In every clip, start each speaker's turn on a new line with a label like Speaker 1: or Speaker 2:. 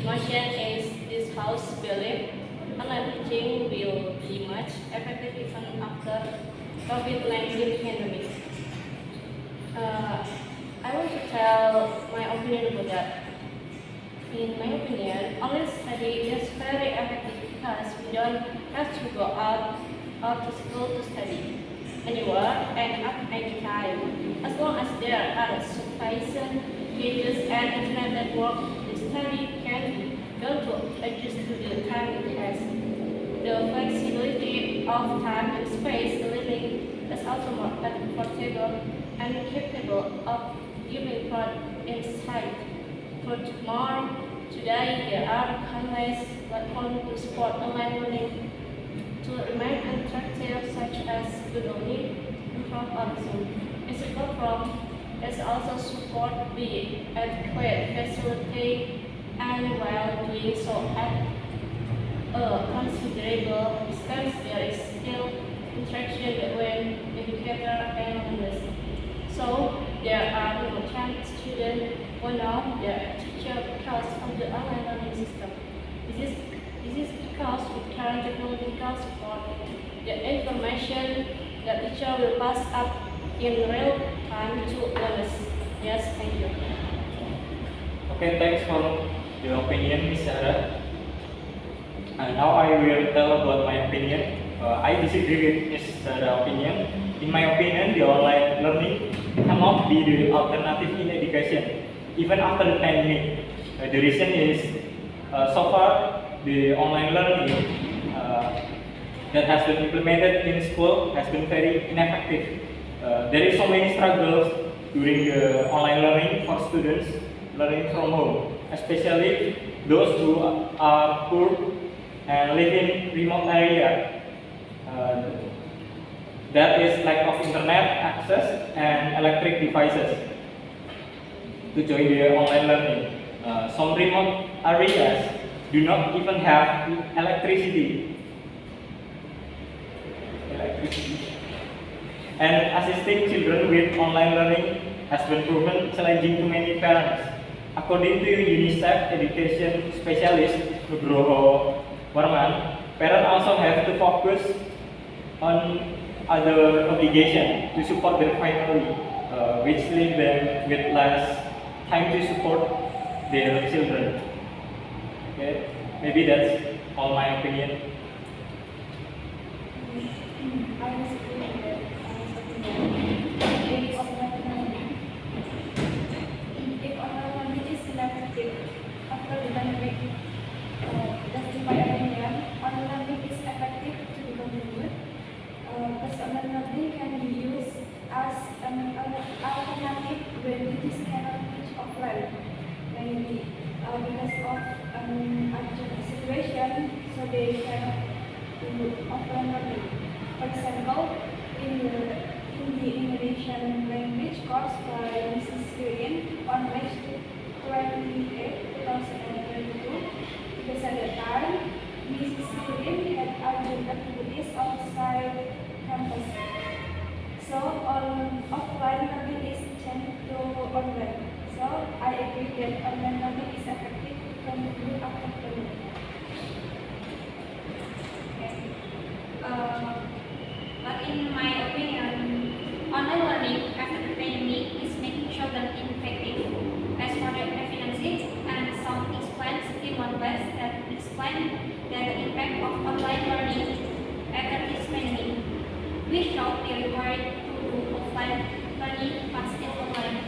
Speaker 1: motion is this house belief online teaching will be much effective even after COVID-19 pandemic. I want to tell my opinion about that. In my opinion, online study is very effective because we don't have to go out to school to study anywhere and at any time. As long as there are sufficient gadgets and internet network, the study can be done to adjust to the time it has. The flexibility of time and space living is also more comfortable and capable of giving broad insight. Furthermore, today there are countless platforms to support online learning to remain attractive, such as Google Meet, improve autism. This platform is also support the adequate facility, and while doing so at a considerable distance, there is still interaction between educator and learners. So there are no chance students will know their teacher because of the online learning system. This is because with current technological support, the information the teacher will pass up in real time to learners. Yes, thank you.
Speaker 2: Okay, thanks for your opinion, Ms. Sarah. And now I will tell about my opinion. I disagree with Ms. Sarah's opinion. In my opinion, the online learning cannot be the alternative in education, even after the pandemic. The reason is, so far, the online learning that has been implemented in school has been very ineffective. There is so many struggles during the online learning for students learning from home, especially those who are poor and live in remote area. That is lack of internet access and electric devices to join the online learning. Some remote areas do not even have electricity. And assisting children with online learning has been proven challenging to many parents. According to UNICEF education specialist Nugroho Warman, parents also have to focus on other obligations to support their family, which leave them with less time to support their children. Okay, maybe that's all my opinion.
Speaker 3: If online learning is ineffective after the pandemic, that's in my opinion, online learning is effective to be continued. Because online learning can be used as an alternative when it cannot teach offline. Maybe because of urgent situation, so they cannot do offline learning. For example, in the Indonesian language course by Mrs. Yuniar on March 28, 2022, because at that time, Mrs. Yuniar had urgent activities outside campus. So offline learning is changed to online. So I agree that online learning is effective to continue after pandemic.
Speaker 4: But in my opinion, online learning after the pandemic is making children ineffective. As for the evidence and some explains in one place that explain the impact of online learning after this pandemic. We should be required to do offline learning but still online.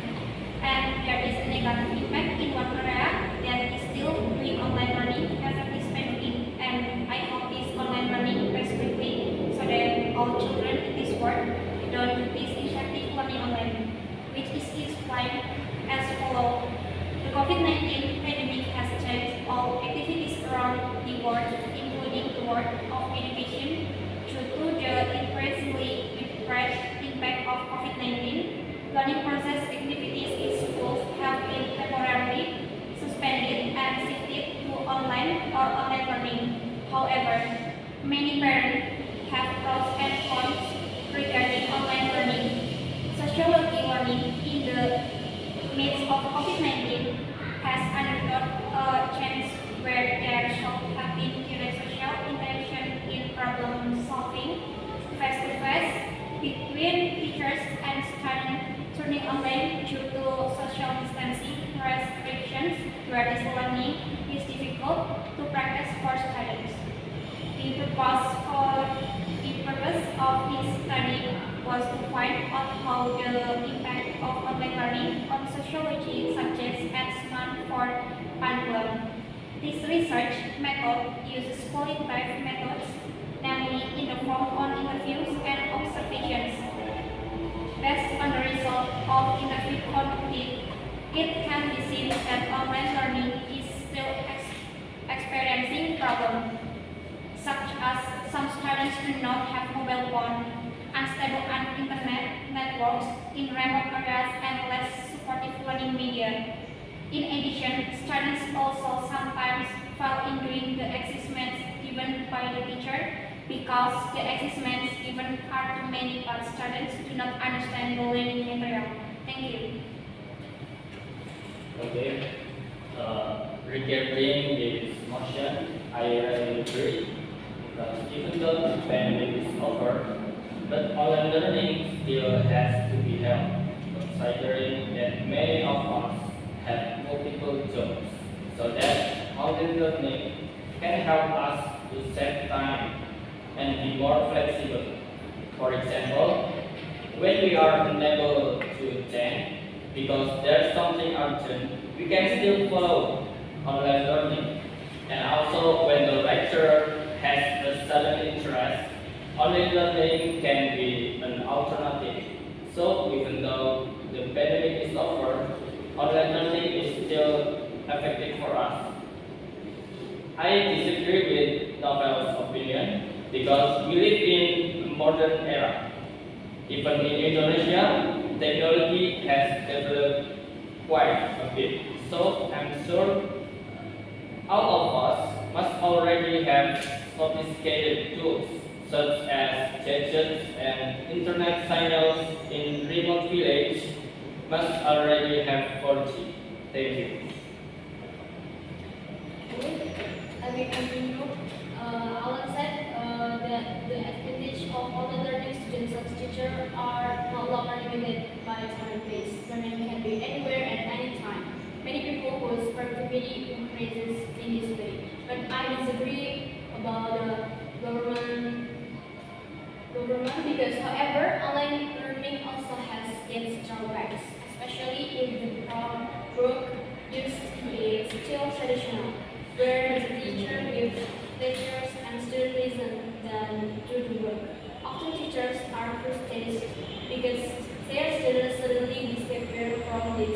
Speaker 4: And there is a negative impact in one area that is still doing online learning after this pandemic. And I hope this online learning goes quickly so that all children in this world don't do this effective learning online, which is explained as follows. The COVID-19 pandemic has changed all activities around the world, including the world of education, due to the increasingly widespread impact of COVID-19. Learning process activities in schools have been temporarily suspended and shifted to online or online learning. However, many parents have pros and cons regarding online learning. Sociology learning in the midst of COVID-19 has undergone a change study was to find out how the impact of online learning on sociology suggests as for pendulum. This research method uses qualitative methods, namely in the form of interviews and observations. Based on the result of interview conducted, it can be seen that online learning is still experiencing problems, such as some students do not have mobile phone, unstable internet networks in remote areas, and less supportive learning media. In addition, students also sometimes fail in doing the assessments given by the teacher because the assessments given are too many but students do not understand the learning material. Thank you.
Speaker 5: Okay. Regarding this motion, I really agree because even though the pandemic is over, but online learning still has to be held, considering that many of us have multiple jobs, so that online learning can help us to save time and be more flexible. For example, when we are unable to attend because there's something urgent, we can still follow online learning. And also when the lecturer has a sudden interest, online learning can be an alternative. So even though the pandemic is over, online learning is still effective for us. I disagree with Novel's opinion because we live in a modern era. Even in Indonesia, technology has developed quite a bit. So I'm sure all of us must already have sophisticated tools such as gadgets and internet signals in remote village must already have 4G. Thank you.
Speaker 1: I will continue. Alan said that the advantage of online learning students and teachers are no longer limited by time and place. Learning can be anywhere at any time. Many people whose productivity increases in this way. But I disagree about the government because, however, online learning also has its drawbacks, especially if the work used is still traditional, where the teacher gives lectures and students listen than do the work. Often teachers are frustrated because their students suddenly disappear from the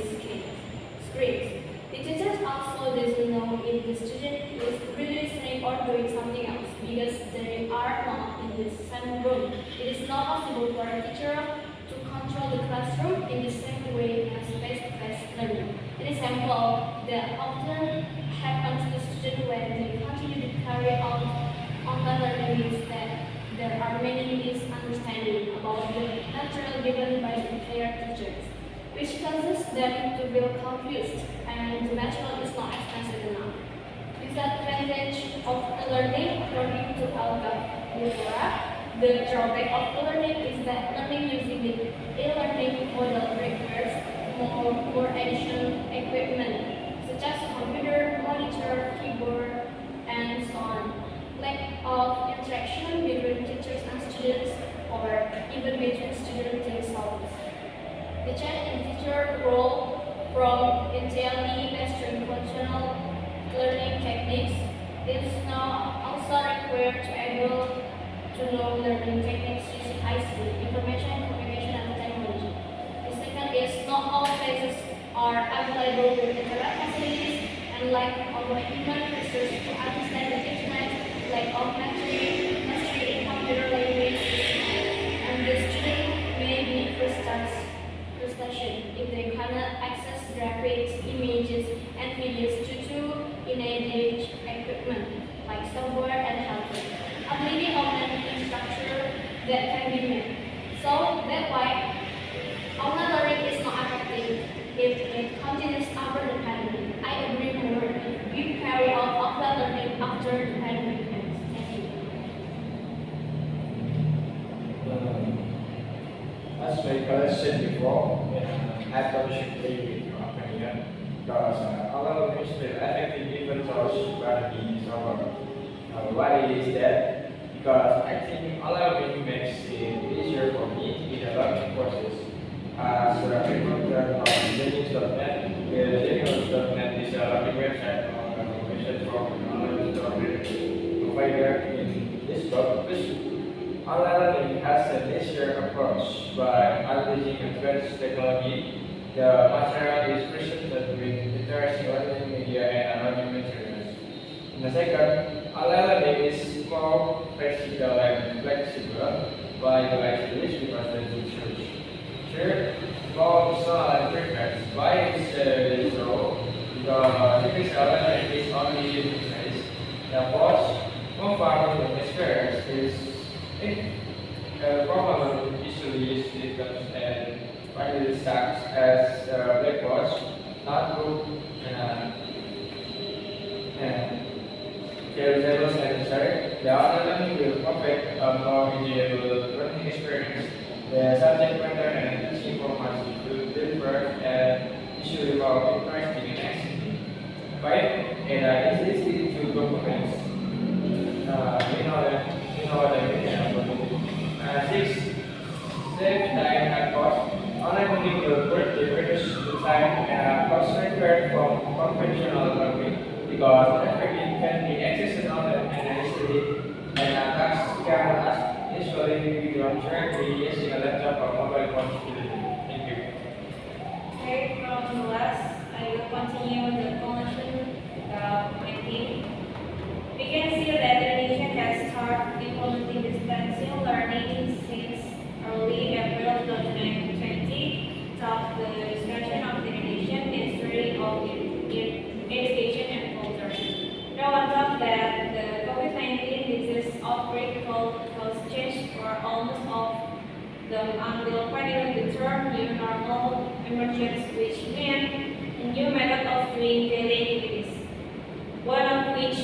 Speaker 1: screens. The teachers also doesn't know if the student is really listening or doing something else because they are not in the same room. It is not possible for a teacher to control the classroom in the same way as face-to-face learning. An example that often happens to students when they continue to carry on online learning is that there are many misunderstandings about the material given by their teachers, which causes them to feel confused and the material is not expensive enough. Disadvantage of learning according to Alga. The drawback of learning is that learning using the e-learning model requires more additional equipment, such as computer, monitor, keyboard, and so on. Lack of interaction between teachers and students, or even between students themselves. The change in teacher role from entirely mastering functional learning techniques is now also required to able to know learning techniques using ICT, information communication and technology. The second is not all places are available with internet facilities and lack of human resources to understand the internet, lack of mastery in computer language, and the student may be frustration if they cannot access graphics, images, and videos due to inadequate equipment like software and hardware. Ability of learning structure that can be made. So that's why online learning is not effective if it continues after the pandemic. I agree more if we carry on offline learning after the pandemic ends. Thank you.
Speaker 6: As my colleague said before, I totally agree with your opinion because online learning is still effective even though pandemic is over. Why is that? because I think online learning makes it easier for me in the learning process. As a recruiter of Genius.net, Genius.net is a learning website on information from online learning provider in this purpose. Online learning has an easier approach by leveraging advanced technology. The material is presented with interesting learning media and learning materials. In the second, online learning is more practical and flexible by the English because the teachers. Third, more personal and preference. Why is this so? Because English learning is only English. The fourth, more powerful experience is if a problem usually is different and finally starts as blackboards, notebook, and tables and necessary. The online learning will provide a more enjoyable learning experience. The subject matter and teaching formats will differ and usually more interesting and exciting. 5. And it's easy to documents. You know what I mean. 6. Save time and cost. Online learning will reduce the time and cost required from conventional learning because everything can be accessed online and easily, and tasks can last usually we don't directly using a laptop or mobile phone. Thank you.
Speaker 1: Okay, from the last, I will continue the conclusion about my team. We can see that Indonesia has started implementing distance learning since early April 2020, taught the discussion of the Indonesian history of education and culture. No one thought that the COVID-19 disease outbreak caused change for almost all of them until finally the term new normal emerged, which meant a new method of doing daily activities. One of which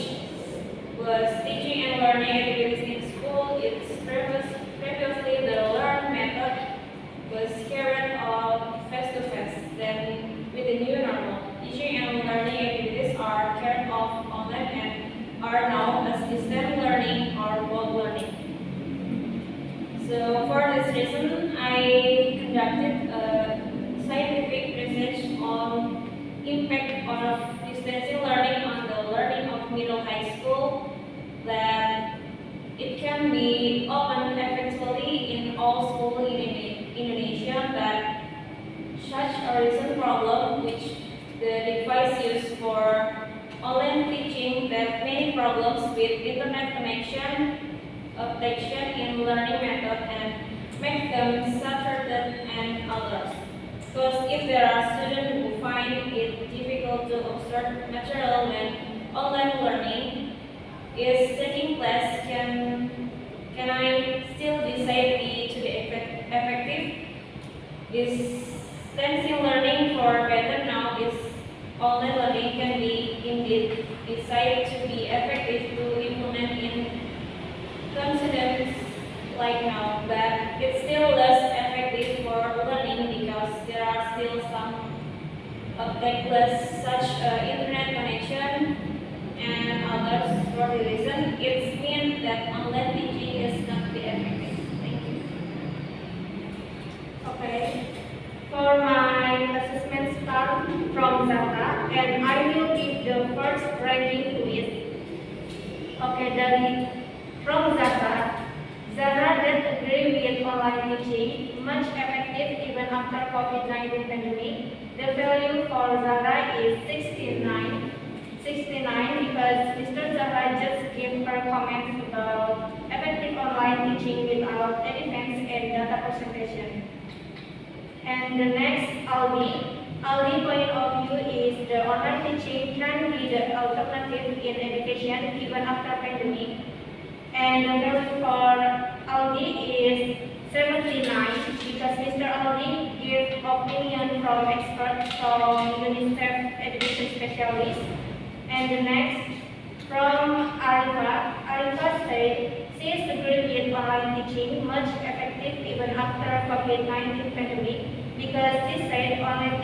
Speaker 1: was teaching and learning activities in school. It's previously the learn method was carried out face-to-face. Then with the new normal, teaching and learning activities are carried out online and are now as distance learning or remote learning. So for this reason, I conducted a scientific research on impact of distance learning on the learning of middle high school, that it can be opened effectively in all schools in Indonesia, that such a recent problem which the device used for online teaching, that many problems with internet connection, objection in learning method, and make them saturated and others. Because if there are students who find it difficult to observe material when online learning is taking place, can I still decide to be effective? Distancing learning for better now is online learning can be indeed decided to be effective to implement in conditions like now, but it's still less effective for learning because there are still some obstacles such internet connection and others. For the reason, it means that online teaching is not be effective. Thank you.
Speaker 7: Okay. For my assessment start from Zahra, and I will give the first ranking to it. Okay, from Zahra. Zahra that agree with online teaching, much effective even after COVID-19 pandemic. The value for Zahra is 69 because Mr. Zahra just gave her comments about effective online teaching without any defense and data presentation. And the next, Aldi point of view is the online teaching can be the alternative in education even after pandemic. And the value for Aldi is 79 because Mr. Aldi gave opinion from experts from UNICEF education specialists. And the next, from Arifa said, she is agreed with online teaching much effective even after COVID-19 pandemic because she said online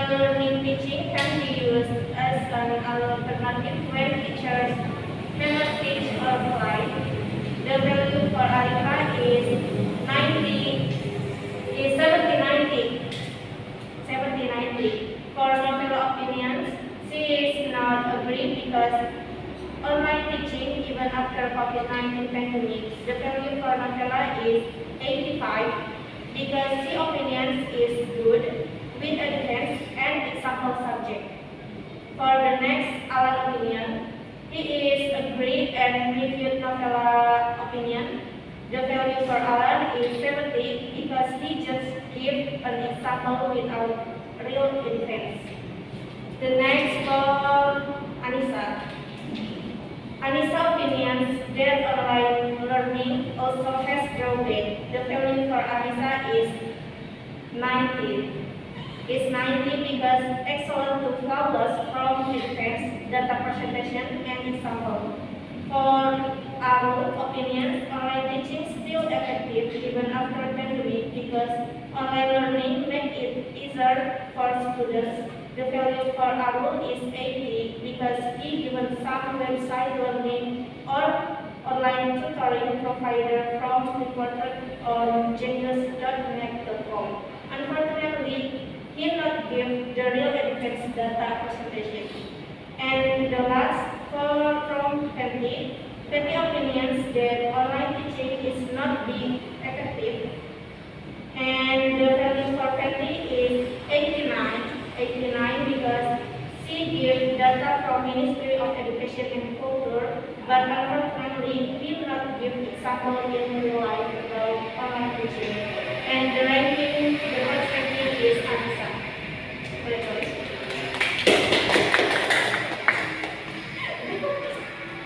Speaker 7: learning teaching can be used as an alternative when teachers cannot teach offline. The value for Arifa is 70-90. For Novella opinions, she is not agree because online teaching even after COVID-19 pandemic, the value for Novella is 85 because she opinions is good with advanced and example subject. For the next Alan opinion, he is agree and reviewed Novella opinion. The value for Alan is 70 because he just give an example without real evidence. The next for Anissa. Anissa opinions that online learning also has drawback. The value for Anissa is 90. Is 90 because excellent to flawless from defense, data presentation, and example. For our opinions, online teaching still effective even after pandemic because online learning make it easier for students. The value for Arul is 80 because he given some website learning or online tutoring provider from reported on genius.net.com. Unfortunately, he not give the real evidence data presentation. And the last from Venti. Venti opinions that online teaching is not being effective. And the value for Venti is 89 because she gives data from Ministry of Education and Culture, but unfortunately will not give example in real life about online teaching.